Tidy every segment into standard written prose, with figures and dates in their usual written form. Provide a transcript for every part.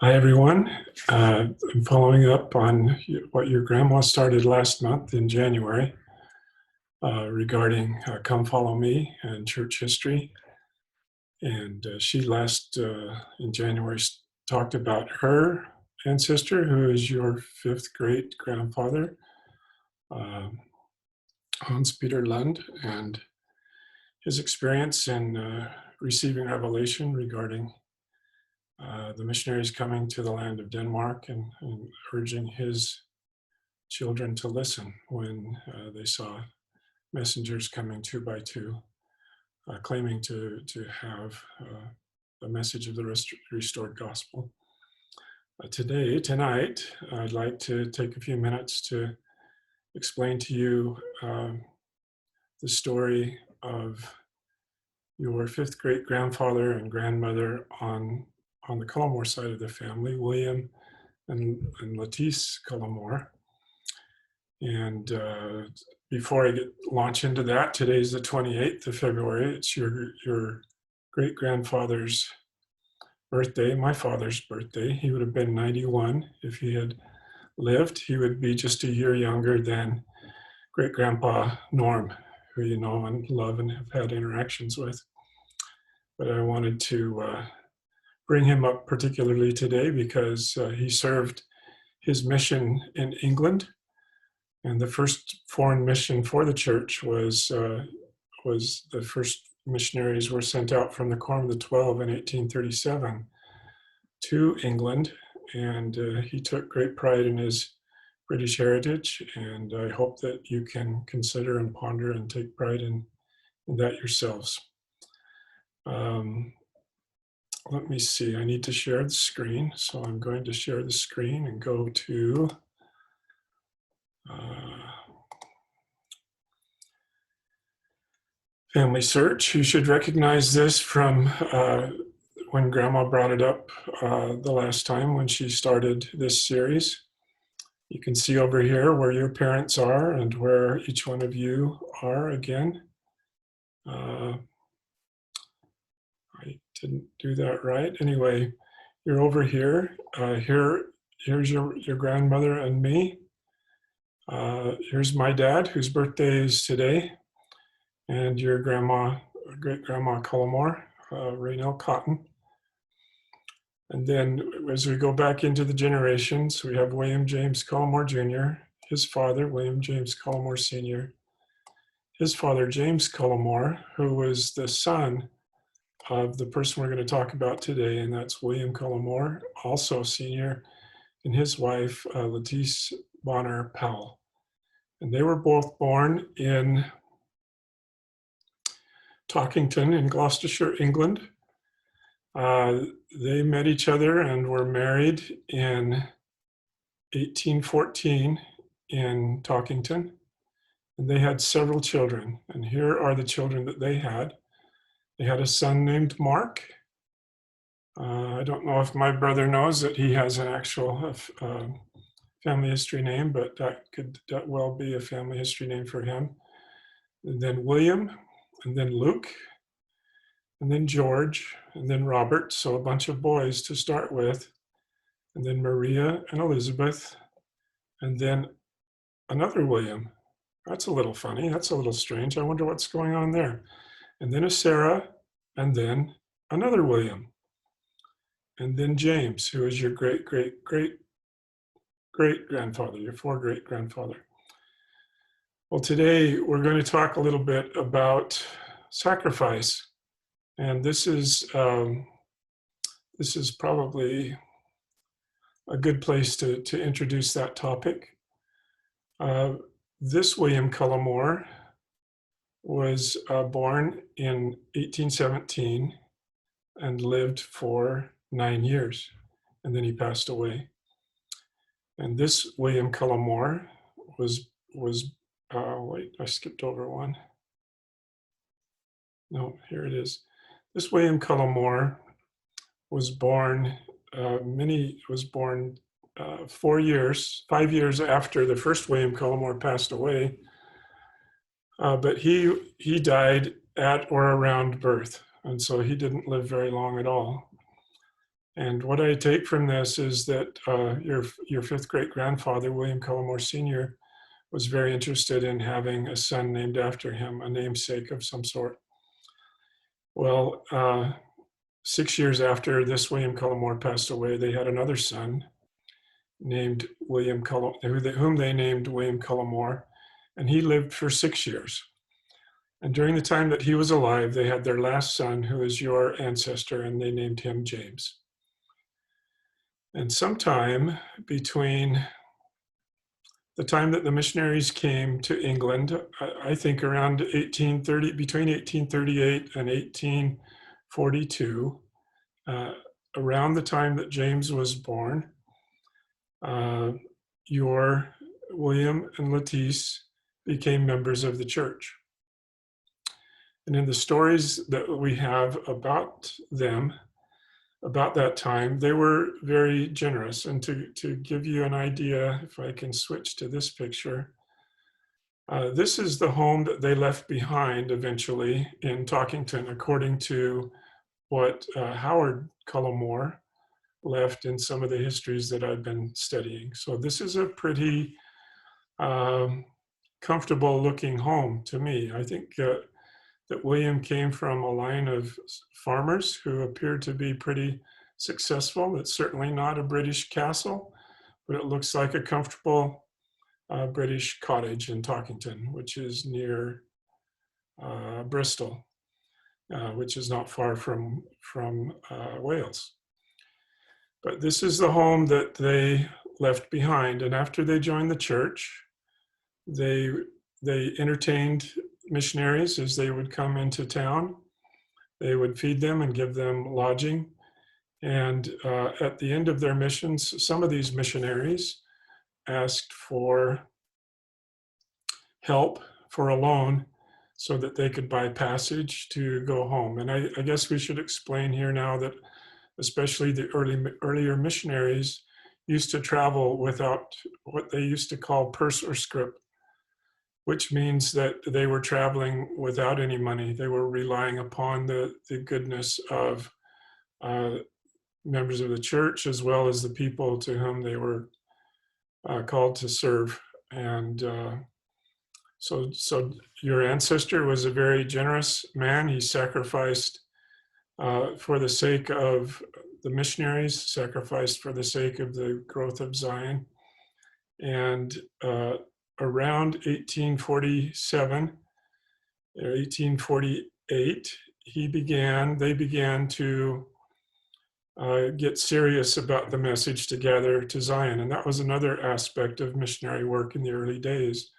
Hi, everyone. I'm following up on what your grandma started last month in January regarding Come Follow Me and church history. And she last in January talked about her ancestor, who is your fifth great grandfather, uh, Hans Peter Lund, and his experience in receiving revelation regarding the missionaries coming to the land of Denmark and urging his children to listen when they saw messengers coming two by two, claiming to have the message of the restored gospel. Tonight, I'd like to take a few minutes to explain to you the story of your fifth great grandfather and grandmother on the Cullimore side of the family, William and Lettice Cullimore. And before I launch into that, today's the 28th of February. It's your great grandfather's birthday, my father's birthday. He would have been 91 if he had lived. He would be just a year younger than great grandpa Norm, who you know and love and have had interactions with. But I wanted to bring him up particularly today because he served his mission in England. And the first foreign mission for the church was the first missionaries were sent out from the Quorum of the Twelve in 1837 to England. And he took great pride in his British heritage. And I hope that you can consider and ponder and take pride in that yourselves. Let me see, I need to share the screen. So I'm going to share the screen and go to Family Search. You should recognize this from when Grandma brought it up the last time when she started this series. You can see over here where your parents are and where each one of you are again. I didn't do that right. Anyway, you're over here. Here's your grandmother and me. Here's my dad, whose birthday is today, and your grandma, great grandma Cullimore, Raynell Cotton. And then as we go back into the generations, we have William James Cullimore Jr., his father, William James Cullimore Sr., his father, James Cullimore, who was the son of the person we're going to talk about today, and that's William Cullimore, also senior, and his wife, Lettice Bonner Powell. And they were both born in Talkington in Gloucestershire, England. They met each other and were married in 1814 in Talkington. And they had several children. And here are the children that they had. They had a son named Mark. I don't know if my brother knows that he has an actual family history name, but that could well be a family history name for him. And then William, and then Luke, and then George, and then Robert, so a bunch of boys to start with, and then Maria and Elizabeth, and then another William. That's a little funny, that's a little strange. I wonder what's going on there. And then a Sarah, and then another William. And then James, who is your great-great-great-great-grandfather, your four-great-grandfather. Well, today we're going to talk a little bit about sacrifice. And this is probably a good place to introduce that topic. This William Cullimore was born in 1817 and lived for 9 years, and then he passed away. And this William Cullimore was wait, I skipped over one. No, here it is. This William Cullimore was born 5 years after the first William Cullimore passed away, but he died at or around birth, and so he didn't live very long at all. And what I take from this is that your fifth great grandfather, William Cullimore Sr., was very interested in having a son named after him, a namesake of some sort. Well, 6 years after this William Cullimore passed away, they had another son named William Cullimore, whom they named William Cullimore, and he lived for 6 years. And during the time that he was alive, they had their last son, who is your ancestor, and they named him James. And sometime between the time that the missionaries came to England, I think around 1830, between 1838 and 1842, around the time that James was born, your William and Lettice became members of the church. And in the stories that we have about them, about that time, they were very generous. And to give you an idea, if I can switch to this picture, this is the home that they left behind eventually in Talkington, according to what Howard Cullimore left in some of the histories that I've been studying. So this is a pretty comfortable looking home to me. I think that William came from a line of farmers who appeared to be pretty successful. It's certainly not a British castle, but it looks like a comfortable British cottage in Talkington, which is near Bristol, which is not far from Wales. But this is the home that they left behind. And after they joined the church, they entertained missionaries as they would come into town. They would feed them and give them lodging. And at the end of their missions, some of these missionaries asked for help, for a loan, so that they could buy passage to go home. And I guess we should explain here now that especially the earlier missionaries used to travel without what they used to call purse or scrip, which means that they were traveling without any money. They were relying upon the goodness of members of the church, as well as the people to whom they were called to serve. And so your ancestor was a very generous man. He sacrificed for the sake of the missionaries, sacrificed for the sake of the growth of Zion. And around 1847 or 1848, they began to get serious about the message to gather to Zion. And that was another aspect of missionary work in the early days.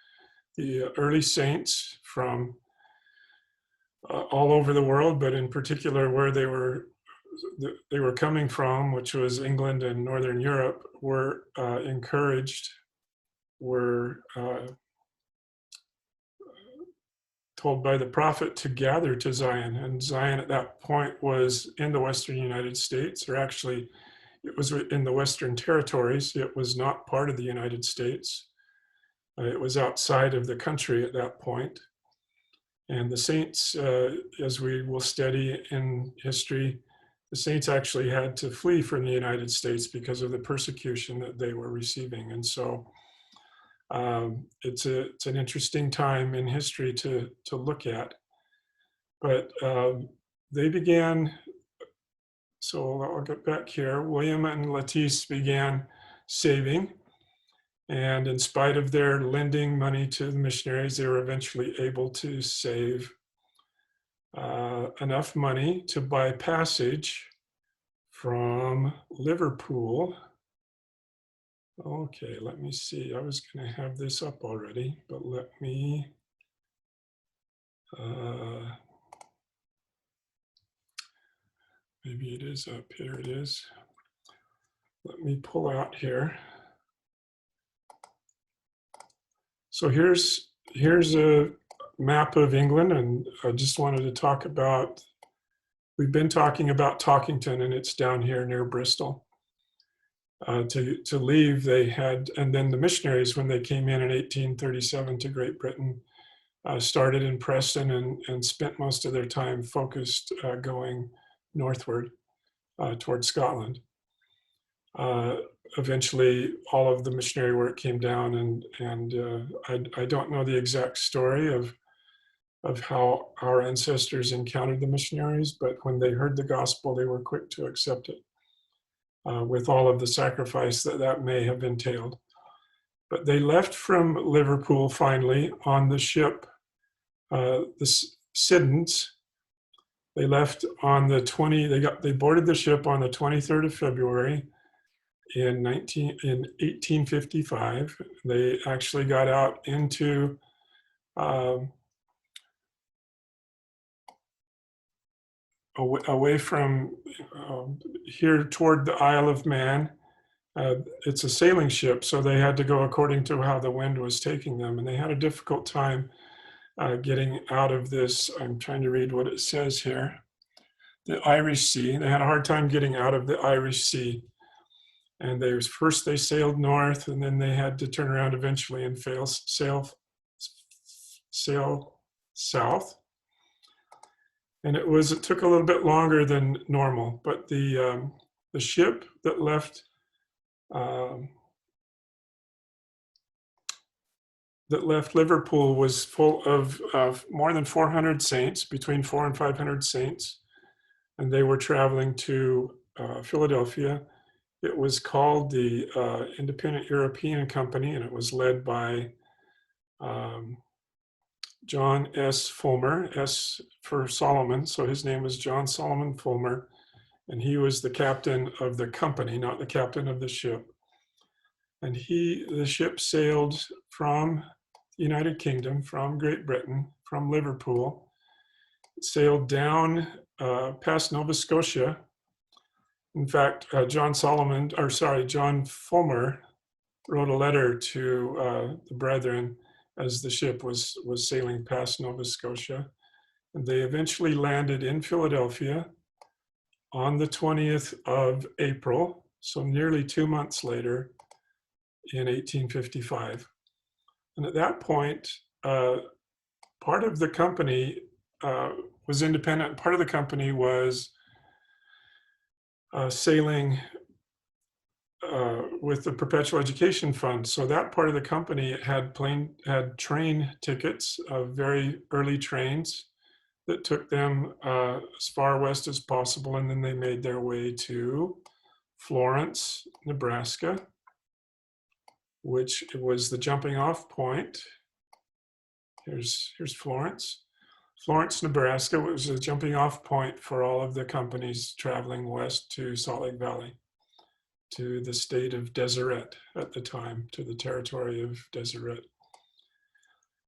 The early saints from all over the world, but in particular where they were coming from, which was England and Northern Europe, were encouraged, were told by the prophet to gather to Zion. And Zion at that point was in the Western United States, or actually it was in the Western territories. It was not part of the United States. It was outside of the country at that point. And the saints, as we will study in history, the saints actually had to flee from the United States because of the persecution that they were receiving. And so it's an interesting time in history to look at. But they began, so I'll get back here. William and Lettice began saving. And in spite of their lending money to the missionaries, they were eventually able to save enough money to buy passage from Liverpool. Okay, let me see. I was going to have this up already, but let me maybe it is up. Here it is. Let me pull out here. So here's a map of England, and I just wanted to talk about, we've been talking about Talkington, and it's down here near Bristol. To leave, they had, and then the missionaries, when they came in 1837 to Great Britain, started in Preston and spent most of their time focused going northward towards Scotland. Uh, Eventually, all of the missionary work came down, and I don't know the exact story of how our ancestors encountered the missionaries, but when they heard the gospel, they were quick to accept it, with all of the sacrifice that that may have entailed. But they left from Liverpool finally on the ship, the Siddons. They left on the 20, they boarded the ship on the 23rd of February in 1855. They actually got out into um, away from here toward the Isle of Man. It's a sailing ship, so they had to go according to how the wind was taking them, and they had a difficult time getting out of this. I'm trying to read what it says here. The Irish Sea. They had a hard time getting out of the Irish Sea. And first they sailed north, and then they had to turn around eventually and sail south. And it took a little bit longer than normal, but the ship that left Liverpool was full of more than 400 saints, between 400 and 500 saints, and they were traveling to Philadelphia. It was called the Independent European Company, and it was led by John S. Fulmer, S for Solomon, so his name was John Solomon Fulmer, and he was the captain of the company, not the captain of the ship. And the ship sailed from the United Kingdom, from Great Britain, from Liverpool. It sailed down past Nova Scotia. In fact, John Fulmer wrote a letter to the brethren as the ship was sailing past Nova Scotia. And they eventually landed in Philadelphia on the 20th of April, so nearly 2 months later, in 1855. And at that point, part of the company was independent. Part of the company was sailing with the Perpetual Education Fund. So that part of the company had train tickets, very early trains that took them as far west as possible. And then they made their way to Florence, Nebraska, which was the jumping off point. Here's Florence. Florence, Nebraska was a jumping off point for all of the companies traveling west to Salt Lake Valley, to the state of Deseret at the time, to the territory of Deseret.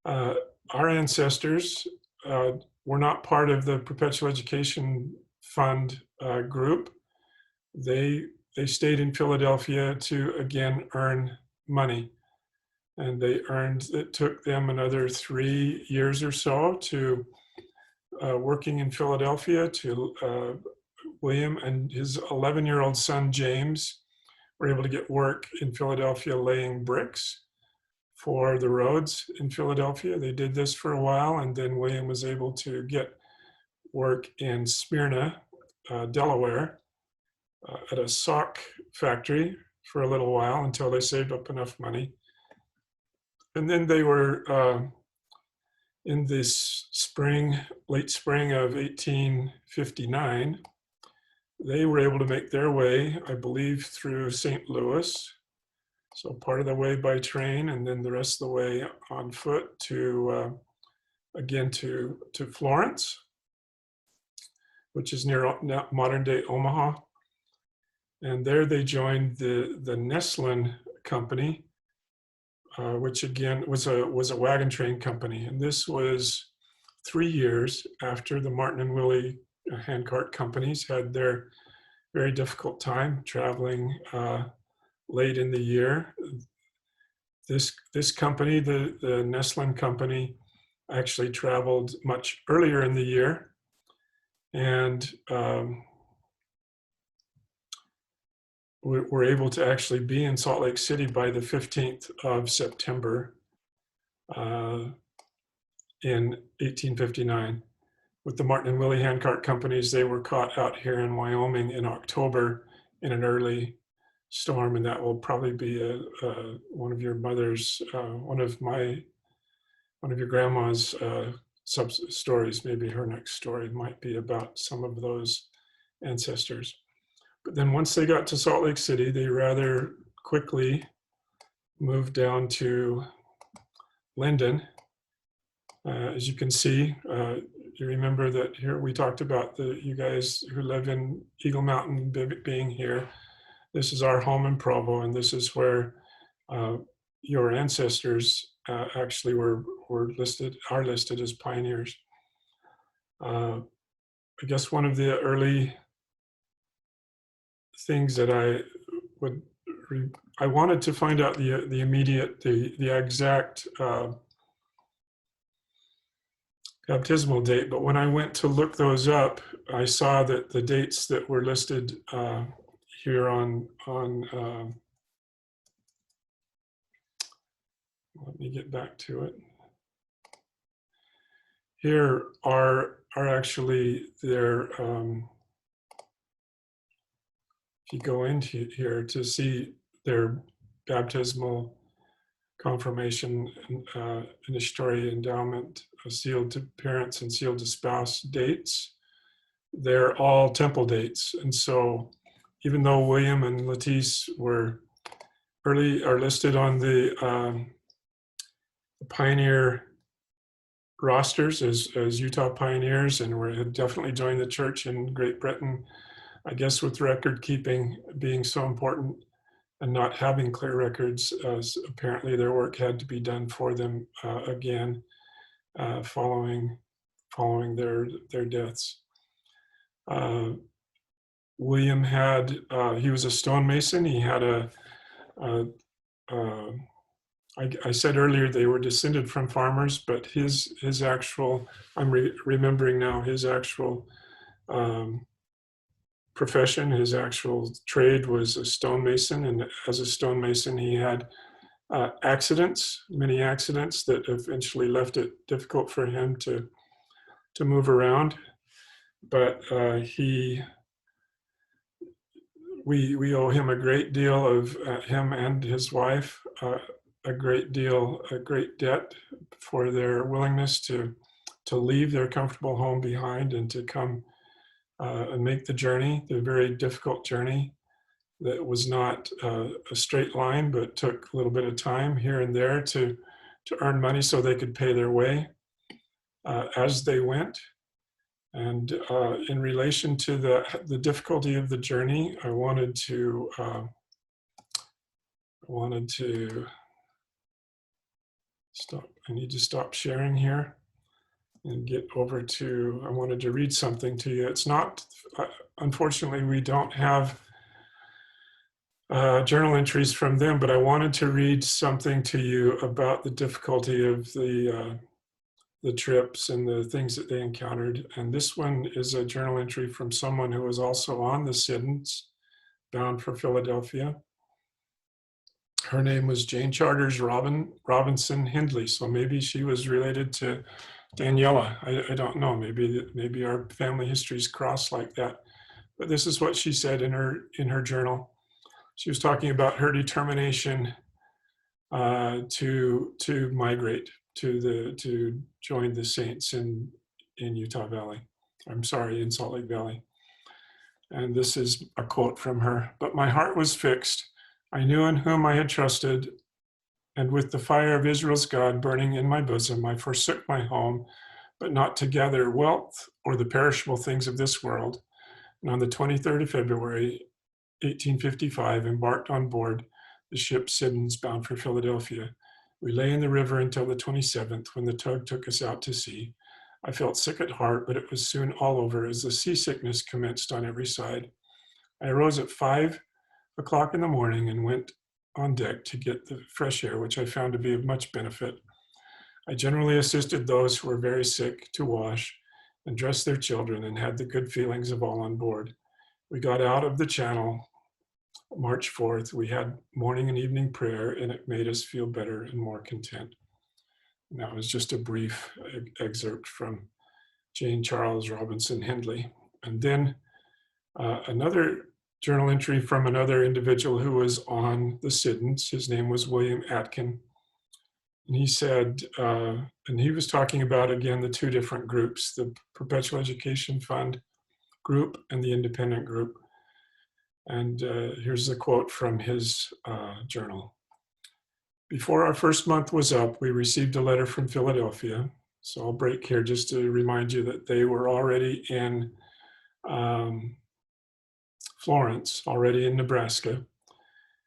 Our ancestors were not part of the Perpetual Education Fund group. They stayed in Philadelphia to again earn money. And it took them another 3 years or so to working in Philadelphia, to William and his 11-year-old son, James, were able to get work in Philadelphia laying bricks for the roads in Philadelphia. They did this for a while, and then William was able to get work in Smyrna, Delaware, at a sock factory for a little while until they saved up enough money. And then they were in this late spring of 1859, they were able to make their way, I believe, through St. Louis. So part of the way by train, and then the rest of the way on foot to, again, to Florence, which is near modern day Omaha. And there they joined the Neslin Company, which again was a wagon train company. And this was 3 years after the Martin and Willie handcart companies had their very difficult time traveling late in the year. This company, the Neslin Company, actually traveled much earlier in the year, and were able to actually be in Salt Lake City by the 15th of September in 1859. With the Martin and Willie handcart companies, they were caught out here in Wyoming in October in an early storm, and that will probably be one of your mother's, one of your grandma's sub stories. Maybe her next story might be about some of those ancestors. But then once they got to Salt Lake City, they rather quickly moved down to Linden. As you can see, you remember that here we talked about you guys who live in Eagle Mountain being here. This is our home in Provo, and this is where your ancestors actually are listed as pioneers. I guess one of the early things that I wanted to find out the exact baptismal date, but when I went to look those up, I saw that the dates that were listed here on let me get back to it. Here are actually their, if you go into here to see their baptismal, confirmation, initiatory, endowment, sealed to parents and sealed to spouse dates, they're all temple dates. And so even though William and Lettice are listed on the pioneer rosters as Utah pioneers, and had definitely joined the church in Great Britain, I guess with record keeping being so important and not having clear records, apparently their work had to be done for them again following their deaths. William he was a stonemason. He had I said earlier they were descended from farmers, but his actual, I'm remembering now, his actual profession, his actual trade was a stonemason. And as a stonemason, he had many accidents that eventually left it difficult for him to move around. But we owe him a great deal of him and his wife, a great debt for their willingness to leave their comfortable home behind and to come and make the very difficult journey that was not a straight line, but took a little bit of time here and there to earn money so they could pay their way as they went. And in relation to the difficulty of the journey, I wanted to stop. I need to stop sharing here and get over to, I wanted to read something to you. It's not, unfortunately, we don't have journal entries from them, but I wanted to read something to you about the difficulty of the trips and the things that they encountered. And this one is a journal entry from someone who was also on the Siddons, bound for Philadelphia. Her name was Jane Charters Robinson Hindley. So maybe she was related to Daniela. I don't know. Maybe our family histories cross like that. But this is what she said in her journal. She was talking about her determination to migrate to join the saints in Utah Valley. I'm sorry, in Salt Lake Valley. And this is a quote from her. "But my heart was fixed. I knew in whom I had trusted, and with the fire of Israel's God burning in my bosom, I forsook my home, but not to gather wealth or the perishable things of this world. And on the 23rd of February, 1855, embarked on board the ship Siddons, bound for Philadelphia. We lay in the river until the 27th, when the tug took us out to sea. I felt sick at heart, but it was soon all over as the seasickness commenced on every side. I arose at 5 o'clock in the morning and went on deck to get the fresh air, which I found to be of much benefit. I generally assisted those who were very sick to wash and dress their children, and had the good feelings of all on board. We got out of the channel March 4th. We had morning and evening prayer, and it made us feel better and more content." And that was just a brief excerpt from Jane Charles Robinson Hindley. And then another journal entry from another individual who was on the Siddons. His name was William Atkin. And he said, and he was talking about, again, the two different groups, the Perpetual Education Fund group and the independent group. And here's a quote from his journal. Before our first month was up, we received a letter from Philadelphia. So I'll break here just to remind you that they were already in Florence, already in Nebraska,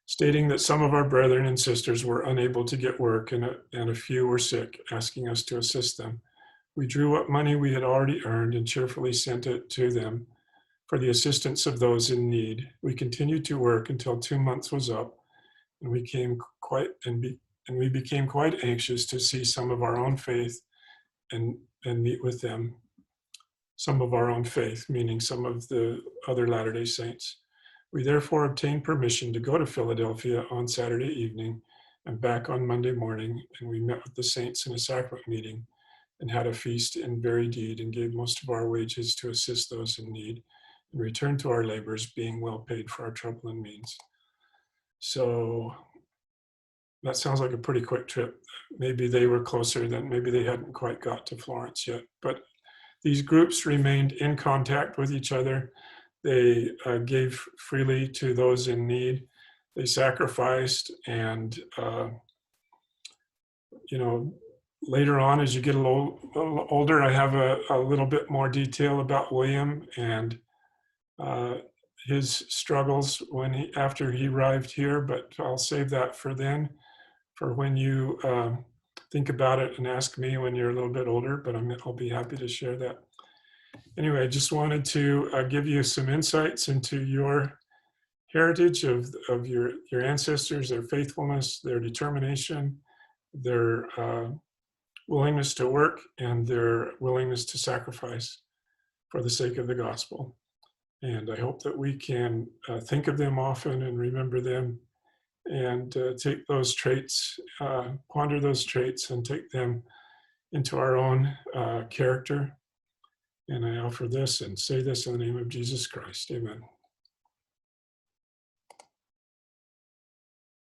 stating that some of our brethren and sisters were unable to get work and a few were sick, asking us to assist them. We drew what money we had already earned and cheerfully sent it to them for the assistance of those in need. We continued to work until 2 months was up, and we became quite anxious to see some of our own faith and meet with them. Some of our own faith, meaning some of the other Latter-day Saints. We therefore obtained permission to go to Philadelphia on Saturday evening and back on Monday morning, and we met with the saints in a sacrament meeting and had a feast in very deed and gave most of our wages to assist those in need and returned to our labors, being well paid for our trouble and means. So that sounds like a pretty quick trip. Maybe they were closer than, maybe they hadn't quite got to Florence yet, but these groups remained in contact with each other. They gave freely to those in need. They sacrificed, and later on, as you get a little older, I have a little bit more detail about William and his struggles after he arrived here, but I'll save that for then, for when you think about it and ask me when you're a little bit older, but I'll be happy to share that. Anyway, I just wanted to give you some insights into your heritage of your ancestors, their faithfulness, their determination, their willingness to work, and their willingness to sacrifice for the sake of the gospel. And I hope that we can think of them often and remember them and take those traits, ponder those traits and take them into our own character. And I offer this and say this in the name of Jesus Christ. Amen.